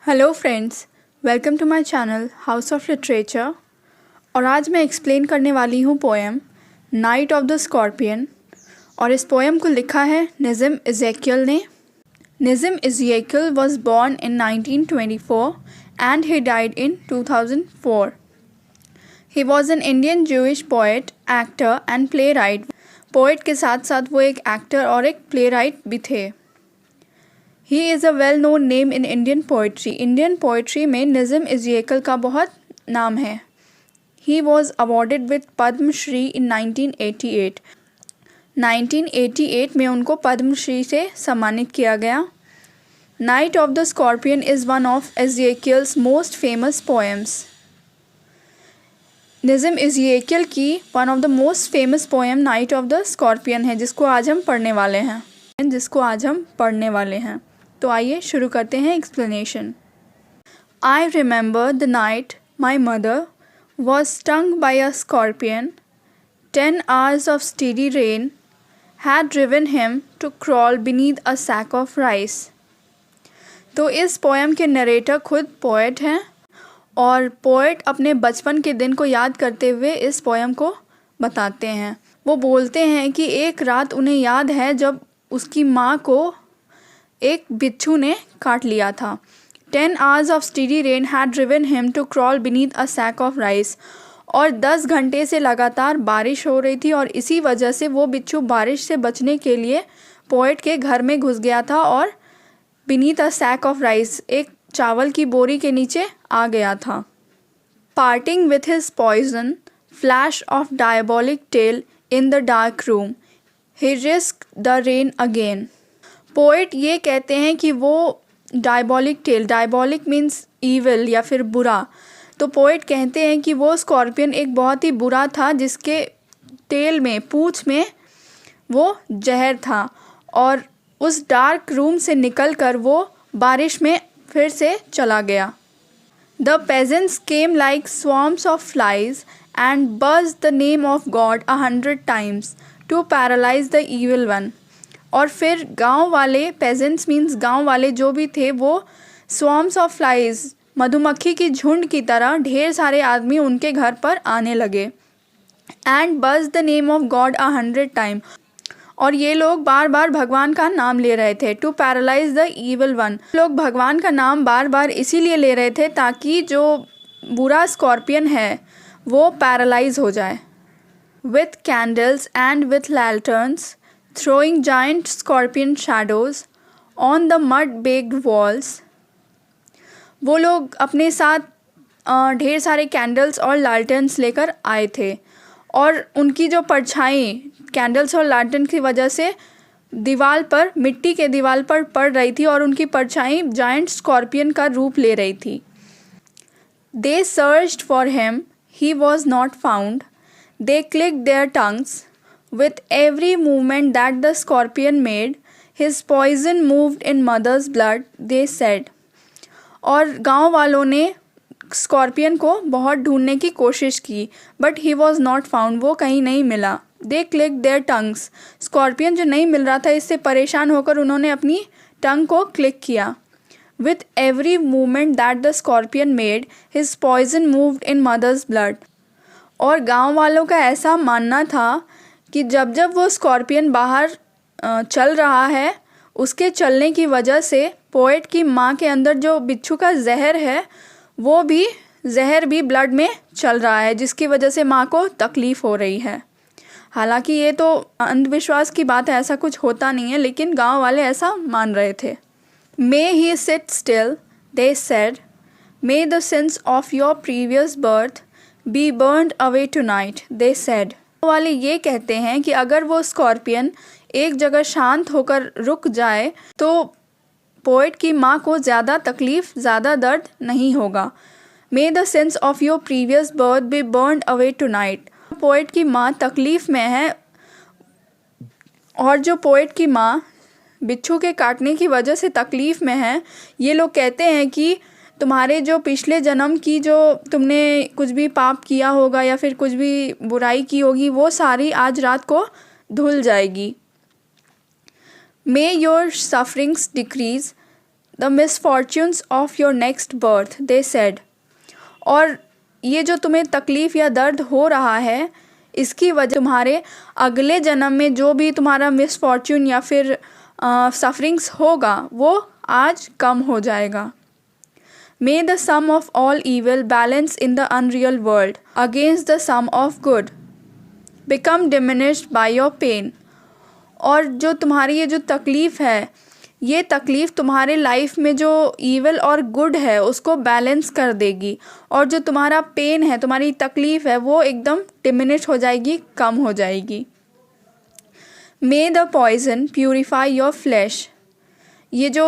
Hello friends, welcome to my channel house of literature. और आज मैं एक्सप्लेन करने वाली हूँ poem night of the scorpion. और इस पोएम को लिखा है नज़िम इज़ेकियल ने। Nissim Ezekiel was born in 1924 and he died in 2004। He was an Indian Jewish poet, actor and playwright. Poet के साथ साथ वो एक एक्टर और एक प्ले राइट भी थे। He is a well-known name in Indian poetry. Indian poetry में नज़िम इज़ेकियल का बहुत नाम है। He was awarded with Padma Shri in 1988. 1988 में उनको पद्म श्री से सम्मानित किया गया। Night of the Scorpion is one of Ezekiel's most famous poems. नज़िम इज़ेकियल की one of the most famous poem Night of the Scorpion है, जिसको आज हम पढ़ने वाले हैं। तो आइए शुरू करते हैं explanation. I remember the night my mother was stung by a scorpion. 10 hours of steady rain had driven him to crawl beneath a sack of rice. तो इस पोएम के नरेटर खुद पोएट हैं और पोएट अपने बचपन के दिन को याद करते हुए इस पोएम को बताते हैं। वो बोलते हैं कि एक रात उन्हें याद है जब उसकी माँ को एक बिच्छू ने काट लिया था। 10 hours of steady rain had driven him to crawl beneath a sack of rice. और 10 घंटे से लगातार बारिश हो रही थी और इसी वजह से वो बिच्छू बारिश से बचने के लिए पोएट के घर में घुस गया था और beneath a sack of rice, एक चावल की बोरी के नीचे आ गया था। Parting with his poison, flash of diabolic tail in the dark room, he risked the rain again. Poet ये कहते हैं कि वो डायबॉलिक मीन्स ईविल या फिर बुरा। तो पोएट कहते हैं कि वो स्कॉर्पियन एक बहुत ही बुरा था जिसके टेल में, पूँछ में वो जहर था और उस डार्क रूम से निकलकर वो बारिश में फिर से चला गया। The peasants came like swarms of flies and buzzed the name of God 100 times to paralyze the evil one. और फिर गांव वाले, पेजेंट्स मीन्स गांव वाले जो भी थे, वो स्वार्म्स ऑफ फ्लाइज, मधुमक्खी की झुंड की तरह ढेर सारे आदमी उनके घर पर आने लगे। एंड बज the name of God 100 time. और ये लोग बार बार भगवान का नाम ले रहे थे। To paralyse the evil one. लोग भगवान का नाम बार बार इसीलिए ले रहे थे ताकि जो बुरा स्कॉर्पियन है वो पैरालाइज हो जाए। With candles and with lanterns throwing giant scorpion shadows on the mud-baked walls. वो लोग अपने साथ ढेर सारे कैंडल्स और लालटेन्स लेकर आए थे और उनकी जो परछाई कैंडल्स और लालटेन की वजह से दीवार पर, मिट्टी के दीवार पर पड़ रही थी और उनकी परछाई जायंट स्कॉर्पियन का रूप ले रही थी। They searched for him, he was not found. They clicked their tongues. With every movement that the scorpion made, his poison moved in mother's blood, they said. और गांव वालों ने स्कॉर्पियन को बहुत ढूंढने की कोशिश की, but he was not found, वो कहीं नहीं मिला। They click their tongues. Scorpion जो नहीं मिल रहा था, इससे परेशान होकर उन्होंने अपनी टंग को क्लिक किया। With every movement that the scorpion made, his poison moved in mother's blood. और गांव वालों का ऐसा मानना था कि जब जब वो स्कॉर्पियन बाहर चल रहा है, उसके चलने की वजह से पोएट की माँ के अंदर जो बिच्छू का जहर है वो भी जहर भी ब्लड में चल रहा है, जिसकी वजह से माँ को तकलीफ़ हो रही है। हालांकि ये तो अंधविश्वास की बात है, ऐसा कुछ होता नहीं है, लेकिन गांव वाले ऐसा मान रहे थे। May he sit still, they said, may the sins of your previous birth be burned away tonight, they said. वाले ये कहते हैं कि अगर वो स्कॉर्पियन एक जगह शांत होकर रुक जाए तो पोएट की माँ को ज़्यादा तकलीफ़, ज़्यादा दर्द नहीं होगा। May the sins of your previous birth be burned away tonight. Poet की माँ तकलीफ़ में है और जो पोएट की माँ बिच्छू के काटने की वजह से तकलीफ़ में है, ये लोग कहते हैं कि तुम्हारे जो पिछले जन्म की जो तुमने कुछ भी पाप किया होगा या फिर कुछ भी बुराई की होगी, वो सारी आज रात को धुल जाएगी। May your sufferings decrease the misfortunes of your next birth, they said. और ये जो तुम्हें तकलीफ़ या दर्द हो रहा है, इसकी वजह तुम्हारे अगले जन्म में जो भी तुम्हारा मिसफॉर्च्यून या फिर सफरिंग्स होगा वो आज कम हो जाएगा। May the sum of all evil balance in the unreal world against the sum of good become diminished by your pain। और जो तुम्हारी ये जो तकलीफ़ है, ये तकलीफ़ तुम्हारे लाइफ में जो ईवल और गुड है उसको बैलेंस कर देगी, और जो तुम्हारा पेन है, तुम्हारी तकलीफ़ है, वो एकदम डिमिनिश हो जाएगी, कम हो जाएगी। May the poison purify your flesh। ये जो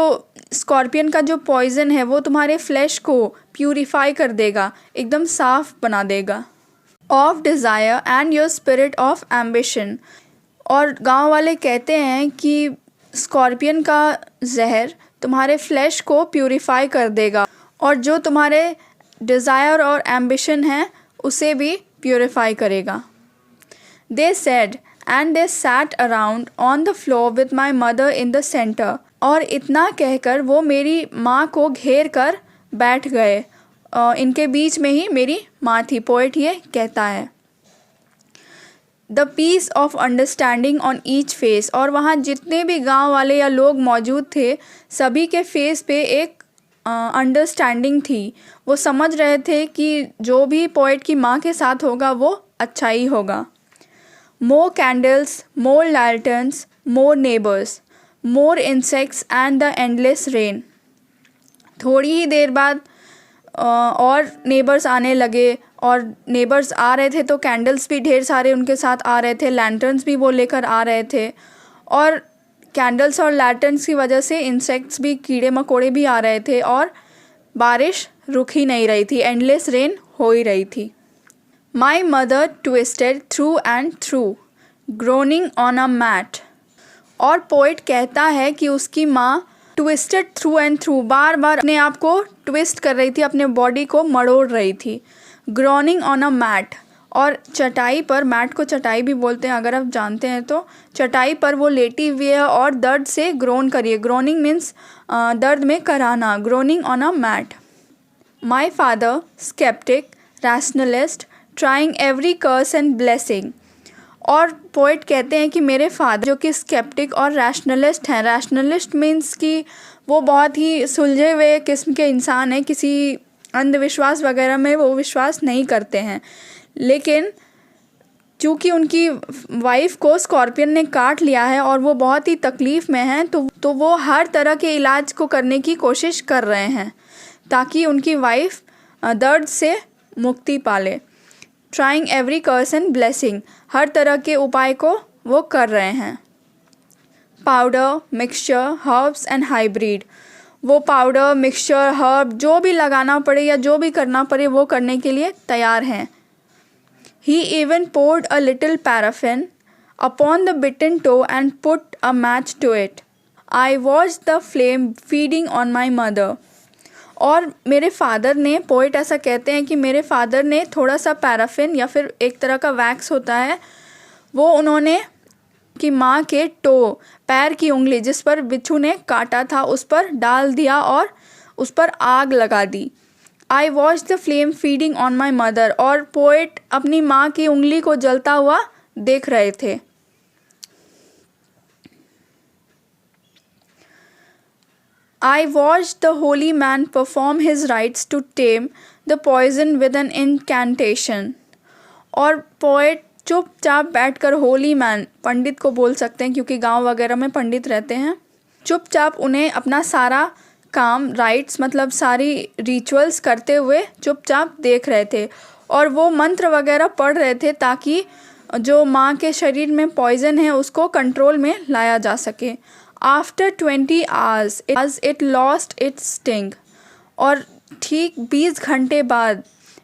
स्कॉर्पियन का जो पॉइज़न है वो तुम्हारे फ्लैश को प्यूरिफाई कर देगा, एकदम साफ बना देगा। Of desire and your spirit of ambition. और गांव वाले कहते हैं कि स्कॉर्पियन का जहर तुम्हारे फ्लैश को प्यूरिफाई कर देगा, और जो तुम्हारे डिज़ायर और एम्बिशन है उसे भी प्यूरिफाई करेगा। They said and they sat around on the floor with my mother in the centre. और इतना कहकर वो मेरी माँ को घेर कर बैठ गए, इनके बीच में ही मेरी माँ थी। पोएट ये कहता है। The peace of understanding on each face. और वहाँ जितने भी गांव वाले या लोग मौजूद थे, सभी के फेस पे एक अंडरस्टैंडिंग थी। वो समझ रहे थे कि जो भी पोएट की माँ के साथ होगा वो अच्छा ही होगा। More candles, more lanterns, more neighbours, more insects and the endless rain. थोड़ी ही देर बाद और नेबर्स आने लगे, और नेबर्स आ रहे थे तो कैंडल्स भी ढेर सारे उनके साथ आ रहे थे, लैंटर्न्स भी वो लेकर आ रहे थे, और कैंडल्स और लैंटर्न्स की वजह से इंसेक्ट्स भी, कीड़े मकोड़े भी आ रहे थे, और बारिश रुक ही नहीं रही थी, एंडलेस रेन हो ही रही थी। My mother twisted through and through, groaning on a mat. और पोइट कहता है कि उसकी माँ ट्विस्टेड थ्रू एंड थ्रू, बार बार अपने आप को ट्विस्ट कर रही थी, अपने बॉडी को मरोड़ रही थी। ग्रोनिंग ऑन अ मैट, और चटाई पर, मैट को चटाई भी बोलते हैं अगर आप जानते हैं तो, चटाई पर वो लेटी हुई है और दर्द से ग्रोन करिए। ग्रोनिंग मीन्स दर्द में कराना, groaning on a mat. My father sceptic, rationalist, trying every curse and blessing. और पोइट कहते हैं कि मेरे फादर जो कि स्केप्टिक और रैशनलिस्ट हैं, रैशनलिस्ट मीन्स कि वो बहुत ही सुलझे हुए किस्म के इंसान हैं, किसी अंधविश्वास वगैरह में वो विश्वास नहीं करते हैं, लेकिन चूँकि उनकी वाइफ को स्कॉर्पियन ने काट लिया है और वो बहुत ही तकलीफ़ में हैं, तो वो हर तरह के इलाज को करने की कोशिश कर रहे हैं ताकि उनकी वाइफ दर्द से मुक्ति पाले। Trying every curse and blessing, हर तरह के उपाय को वो कर रहे हैं। Powder, mixture, herbs and hybrid, वो पाउडर, मिक्सचर, हर्ब जो भी लगाना पड़े या जो भी करना पड़े वो करने के लिए तैयार हैं। ही even poured a little paraffin upon the bitten toe and put a match to it. I watched the flame feeding on my mother. और मेरे फादर ने, पोइट ऐसा कहते हैं कि मेरे फादर ने थोड़ा सा पैराफिन या फिर एक तरह का वैक्स होता है, वो उन्होंने कि माँ के टो, पैर की उंगली जिस पर बिच्छू ने काटा था, उस पर डाल दिया और उस पर आग लगा दी। I watch the flame feeding on my mother. और पोइट अपनी माँ की उंगली को जलता हुआ देख रहे थे। I watched the holy man perform his rites to tame the poison with an incantation. और पोएट चुपचाप बैठकर, होली मैन पंडित को बोल सकते हैं क्योंकि गांव वगैरह में पंडित रहते हैं, चुपचाप उन्हें अपना सारा काम, राइट्स मतलब सारी रिचुअल्स करते हुए चुपचाप देख रहे थे, और वो मंत्र वगैरह पढ़ रहे थे ताकि जो माँ के शरीर में पॉइजन है उसको कंट्रोल में लाया जा सके। After 20 hours it lost its sting। और ठीक 20 घंटे बाद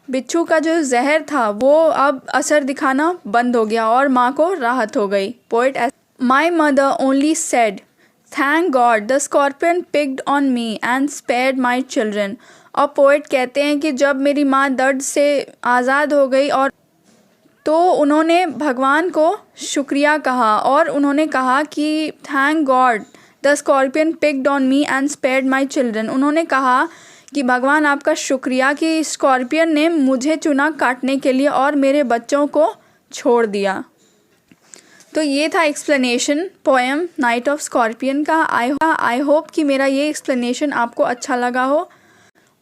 बिच्छू का जो जहर था वो अब असर दिखाना बंद हो गया और माँ को राहत हो गई। Poet, my mother only said thank God the scorpion picked on me and spared my children. और पोएट कहते हैं कि जब मेरी माँ दर्द से आज़ाद हो गई और तो उन्होंने भगवान को शुक्रिया कहा और उन्होंने कहा कि thank God the scorpion picked on me and spared my children. उन्होंने कहा कि भगवान आपका शुक्रिया कि स्कॉर्पियन ने मुझे चुना काटने के लिए और मेरे बच्चों को छोड़ दिया। तो ये था explanation poem night of scorpion का। आई होप कि मेरा ये एक्सप्लेनेशन आपको अच्छा लगा हो,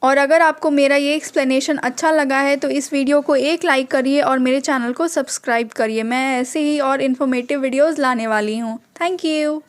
और अगर आपको मेरा ये एक्सप्लेनेशन अच्छा लगा है तो इस वीडियो को एक लाइक करिए और मेरे चैनल को सब्सक्राइब करिए। मैं ऐसे ही और इन्फॉर्मेटिव वीडियोज़ लाने वाली हूँ। Thank you.